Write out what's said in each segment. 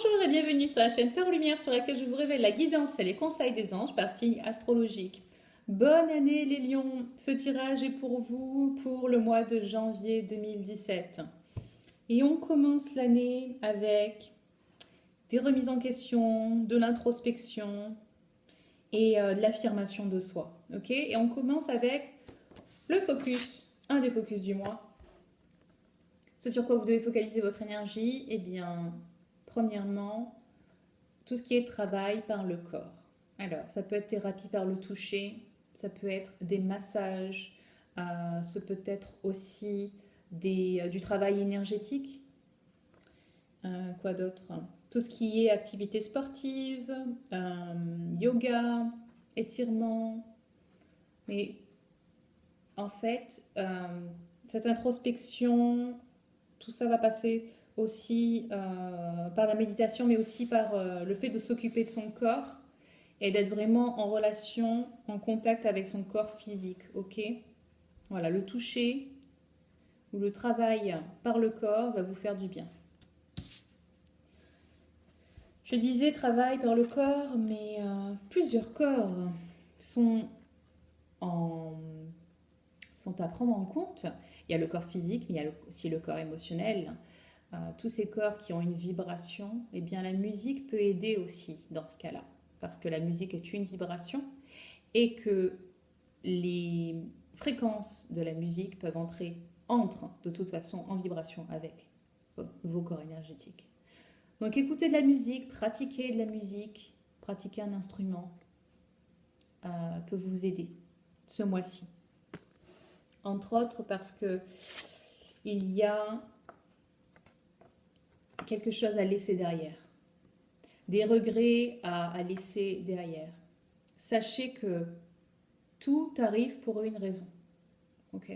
Bonjour et bienvenue sur la chaîne Tarot Lumière sur laquelle je vous révèle la guidance et les conseils des anges par signe astrologique. Bonne année les lions. Ce tirage est pour vous pour le mois de janvier 2017. Et on commence l'année avec des remises en question, de l'introspection et de l'affirmation de soi. Ok. Et on commence avec le focus, un des focus du mois. Ce sur quoi vous devez focaliser votre énergie, eh bien, premièrement, tout ce qui est travail par le corps. Alors, ça peut être thérapie par le toucher, ça peut être des massages, ça peut être aussi du travail énergétique. Quoi d'autre? Tout ce qui est activité sportive, yoga, étirement. Mais en fait, cette introspection, tout ça va passer aussi par la méditation, mais aussi par le fait de s'occuper de son corps et d'être vraiment en relation, en contact avec son corps physique, ok? Voilà, le toucher ou le travail par le corps va vous faire du bien. Je disais travail par le corps, mais plusieurs corps sont, en, sont à prendre en compte. Il y a le corps physique, mais il y a aussi le corps émotionnel. Tous ces corps qui ont une vibration, eh bien la musique peut aider aussi dans ce cas-là, parce que la musique est une vibration et que les fréquences de la musique peuvent entrent de toute façon en vibration avec vos corps énergétiques. Donc écoutez de la musique, pratiquer de la musique, pratiquer un instrument peut vous aider ce mois-ci. Entre autres parce que il y a quelque chose à laisser derrière, des regrets à laisser derrière. Sachez que tout arrive pour une raison. Ok.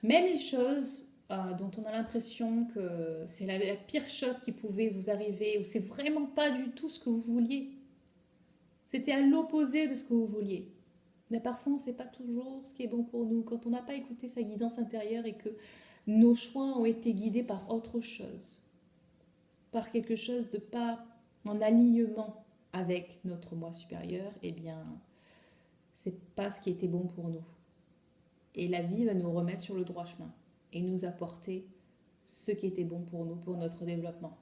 Même les choses dont on a l'impression que c'est la pire chose qui pouvait vous arriver, ou c'est vraiment pas du tout ce que vous vouliez. C'était à l'opposé de ce que vous vouliez. Mais parfois, on ne sait pas toujours ce qui est bon pour nous. Quand on n'a pas écouté sa guidance intérieure et que nos choix ont été guidés par autre chose, par quelque chose de pas en alignement avec notre moi supérieur, eh bien, c'est pas ce qui était bon pour nous. Et la vie va nous remettre sur le droit chemin et nous apporter ce qui était bon pour nous, pour notre développement.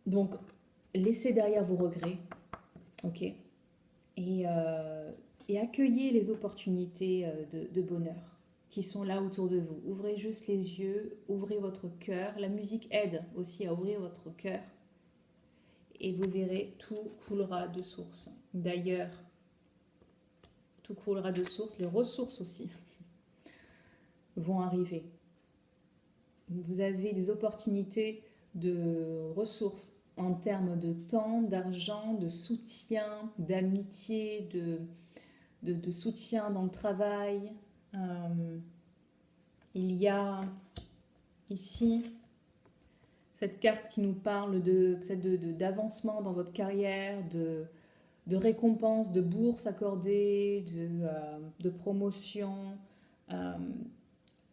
Donc, laissez derrière vos regrets, ok, et accueillez les opportunités de bonheur qui sont là autour de vous. Ouvrez juste les yeux, ouvrez votre cœur. La musique aide aussi à ouvrir votre cœur et vous verrez, tout coulera de source. D'ailleurs, tout coulera de source, les ressources aussi vont arriver. Vous avez des opportunités de ressources en termes de temps, d'argent, de soutien, d'amitié, de soutien dans le travail. Il y a ici cette carte qui nous parle d'avancement dans votre carrière, de récompenses, de bourses accordées, de promotion,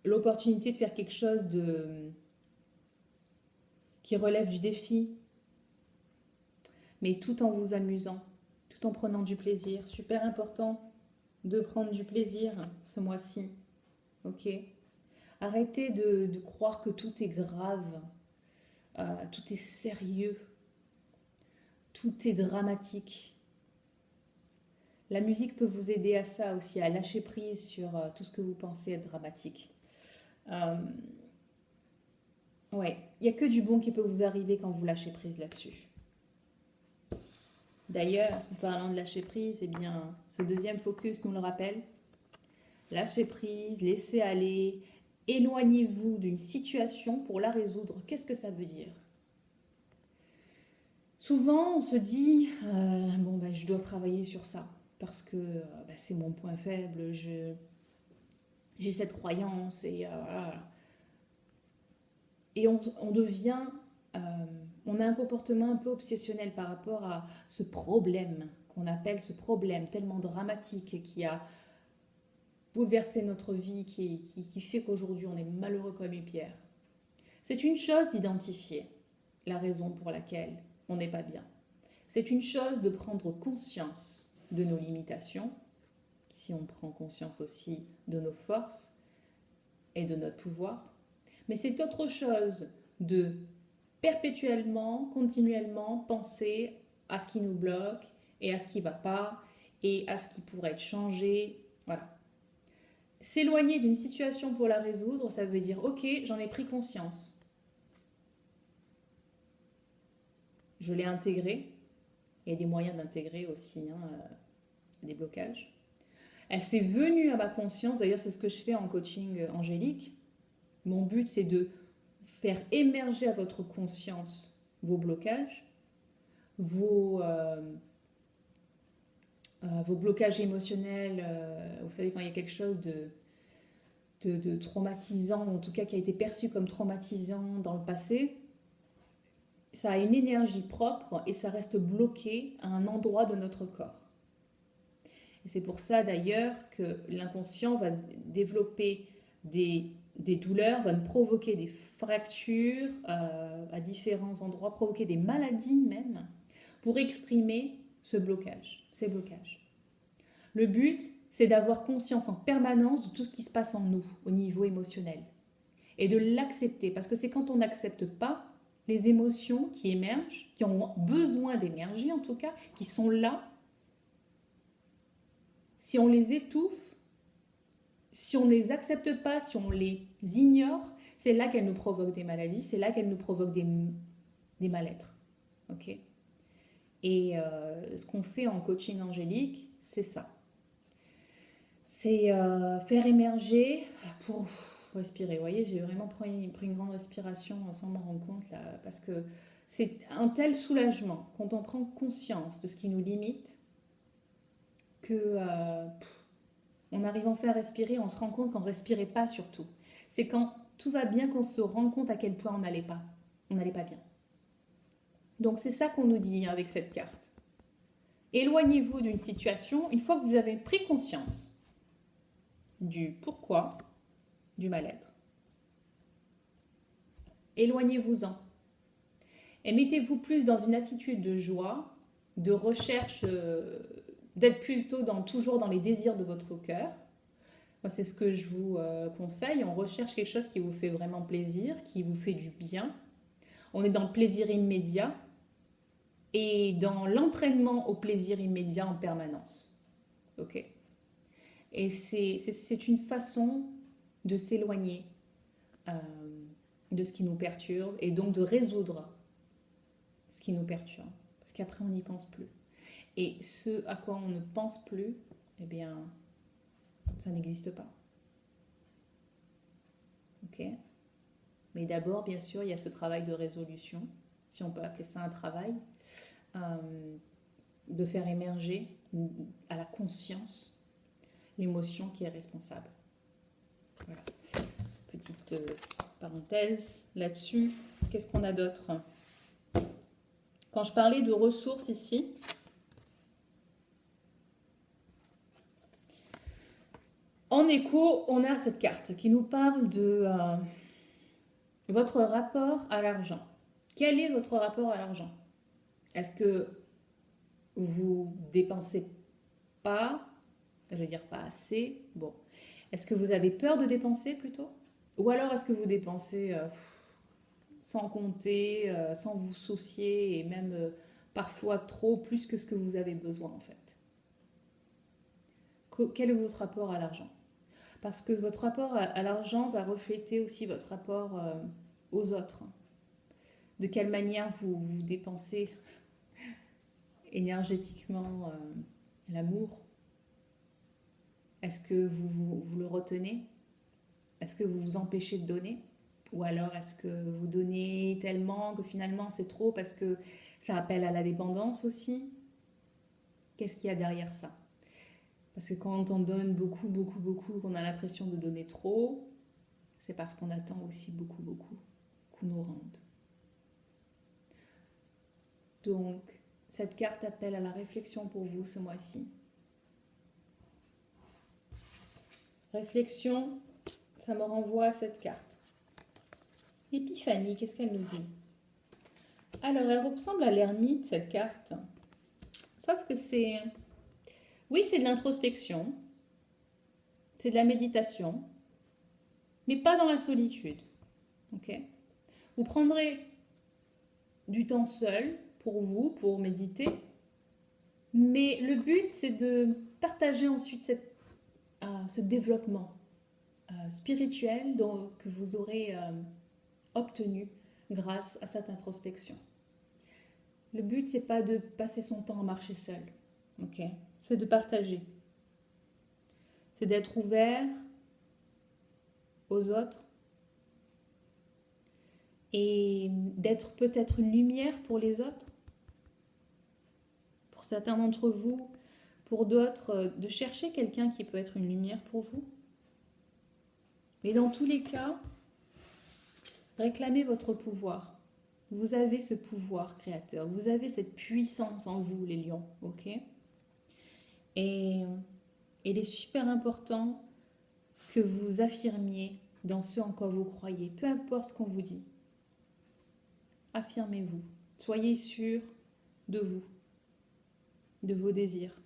l'opportunité de faire quelque chose qui relève du défi, mais tout en vous amusant, tout en prenant du plaisir. Super important de prendre du plaisir ce mois-ci, ok? Arrêtez de croire que tout est grave, tout est sérieux, tout est dramatique. La musique peut vous aider à ça aussi, à lâcher prise sur tout ce que vous pensez être dramatique. Ouais, il n'y a que du bon qui peut vous arriver quand vous lâchez prise là-dessus. D'ailleurs, en parlant de lâcher prise, eh bien, ce deuxième focus nous le rappelle. Lâchez prise, laissez aller, éloignez-vous d'une situation pour la résoudre. Qu'est-ce que ça veut dire? Souvent, on se dit, bon, ben, je dois travailler sur ça parce que c'est mon point faible, j'ai cette croyance et voilà. Et on devient, on a un comportement un peu obsessionnel par rapport à ce problème qu'on appelle ce problème tellement dramatique qui a bouleversé notre vie, qui fait qu'aujourd'hui on est malheureux comme une pierre. C'est une chose d'identifier la raison pour laquelle on n'est pas bien. C'est une chose de prendre conscience de nos limitations, si on prend conscience aussi de nos forces et de notre pouvoir. Mais c'est autre chose de perpétuellement, continuellement penser à ce qui nous bloque et à ce qui ne va pas et à ce qui pourrait être changé. Voilà. S'éloigner d'une situation pour la résoudre, ça veut dire, ok, j'en ai pris conscience. Je l'ai intégré. Il y a des moyens d'intégrer aussi des blocages. Elle s'est venue à ma conscience, d'ailleurs c'est ce que je fais en coaching angélique. Mon but c'est de faire émerger à votre conscience vos blocages, vos blocages émotionnels. Vous savez, quand il y a quelque chose de traumatisant, en tout cas qui a été perçu comme traumatisant dans le passé, ça a une énergie propre et ça reste bloqué à un endroit de notre corps. Et c'est pour ça d'ailleurs que l'inconscient va développer des douleurs, va nous provoquer des fractures à différents endroits, provoquer des maladies même, pour exprimer ces blocages. Le but, c'est d'avoir conscience en permanence de tout ce qui se passe en nous, au niveau émotionnel. Et de l'accepter, parce que c'est quand on n'accepte pas les émotions qui émergent, qui ont besoin d'énergie en tout cas, qui sont là. Si on les étouffe, si on ne les accepte pas, si on les ignore, c'est là qu'elles nous provoquent des maladies, c'est là qu'elles nous provoquent des mal-être. Okay, et ce qu'on fait en coaching angélique, c'est ça. C'est faire émerger pour respirer. Vous voyez, j'ai vraiment pris une grande respiration sans m'en rendre compte là, parce que c'est un tel soulagement quand on prend conscience de ce qui nous limite que on arrive enfin à respirer, on se rend compte qu'on ne respirait pas surtout. C'est quand tout va bien qu'on se rend compte à quel point on n'allait pas bien. Donc c'est ça qu'on nous dit avec cette carte. Éloignez-vous d'une situation une fois que vous avez pris conscience du pourquoi du mal-être. Éloignez-vous-en. Et mettez-vous plus dans une attitude de joie, de recherche, d'être plutôt toujours dans les désirs de votre cœur. Moi, c'est ce que je vous conseille. On recherche quelque chose qui vous fait vraiment plaisir, qui vous fait du bien. On est dans le plaisir immédiat et dans l'entraînement au plaisir immédiat en permanence. Ok ? Et c'est une façon de s'éloigner de ce qui nous perturbe et donc de résoudre ce qui nous perturbe. Parce qu'après, on n'y pense plus. Et ce à quoi on ne pense plus, eh bien, ça n'existe pas. Ok ? Mais d'abord, bien sûr, il y a ce travail de résolution, si on peut appeler ça un travail, de faire émerger à la conscience l'émotion qui est responsable. Voilà. Petite parenthèse là-dessus. Qu'est-ce qu'on a d'autre ? Quand je parlais de ressources ici, en écho, on a cette carte qui nous parle de votre rapport à l'argent. Quel est votre rapport à l'argent ? Est-ce que vous dépensez pas ? Je vais dire pas assez. Bon. Est-ce que vous avez peur de dépenser plutôt ? Ou alors est-ce que vous dépensez sans compter, sans vous soucier et même parfois trop, plus que ce que vous avez besoin en fait ? Quel est votre rapport à l'argent ? Parce que votre rapport à l'argent va refléter aussi votre rapport aux autres. De quelle manière vous dépensez énergétiquement l'amour ? Est-ce que vous le retenez ? Est-ce que vous vous empêchez de donner ? Ou alors est-ce que vous donnez tellement que finalement c'est trop parce que ça appelle à la dépendance aussi ? Qu'est-ce qu'il y a derrière ça ? Parce que quand on donne beaucoup, qu'on a l'impression de donner trop, c'est parce qu'on attend aussi beaucoup qu'on nous rende. Donc, cette carte appelle à la réflexion pour vous ce mois-ci. Réflexion, ça me renvoie à cette carte. Épiphanie, qu'est-ce qu'elle nous dit? Alors, elle ressemble à l'ermite, cette carte. Sauf que c'est... Oui, c'est de l'introspection, c'est de la méditation, mais pas dans la solitude. Ok? Vous prendrez du temps seul pour vous, pour méditer, mais le but, c'est de partager ensuite ce développement spirituel que vous aurez obtenu grâce à cette introspection. Le but, c'est pas de passer son temps à marcher seul, ok? C'est de partager. C'est d'être ouvert aux autres et d'être peut-être une lumière pour les autres. Pour certains d'entre vous, pour d'autres, de chercher quelqu'un qui peut être une lumière pour vous. Mais dans tous les cas, réclamez votre pouvoir. Vous avez ce pouvoir créateur, vous avez cette puissance en vous, les lions, ok? Et il est super important que vous affirmiez dans ce en quoi vous croyez, peu importe ce qu'on vous dit. Affirmez-vous, soyez sûr de vous, de vos désirs.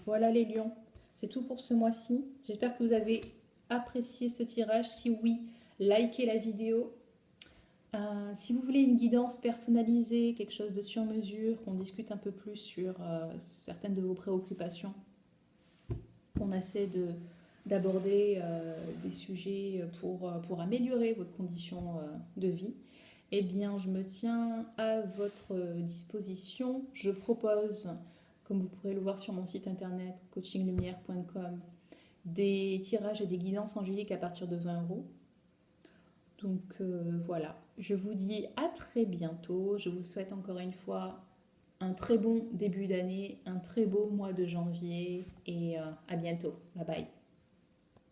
Voilà les lions, c'est tout pour ce mois-ci. J'espère que vous avez apprécié ce tirage. Si oui, likez la vidéo. Si vous voulez une guidance personnalisée, quelque chose de sur mesure, qu'on discute un peu plus sur certaines de vos préoccupations, qu'on essaie d'aborder des sujets pour améliorer votre condition de vie, eh bien, je me tiens à votre disposition. Je propose, comme vous pourrez le voir sur mon site internet coachinglumière.com, des tirages et des guidances angéliques à partir de 20 €. Donc voilà, je vous dis à très bientôt. Je vous souhaite encore une fois un très bon début d'année, un très beau mois de janvier et à bientôt. Bye bye.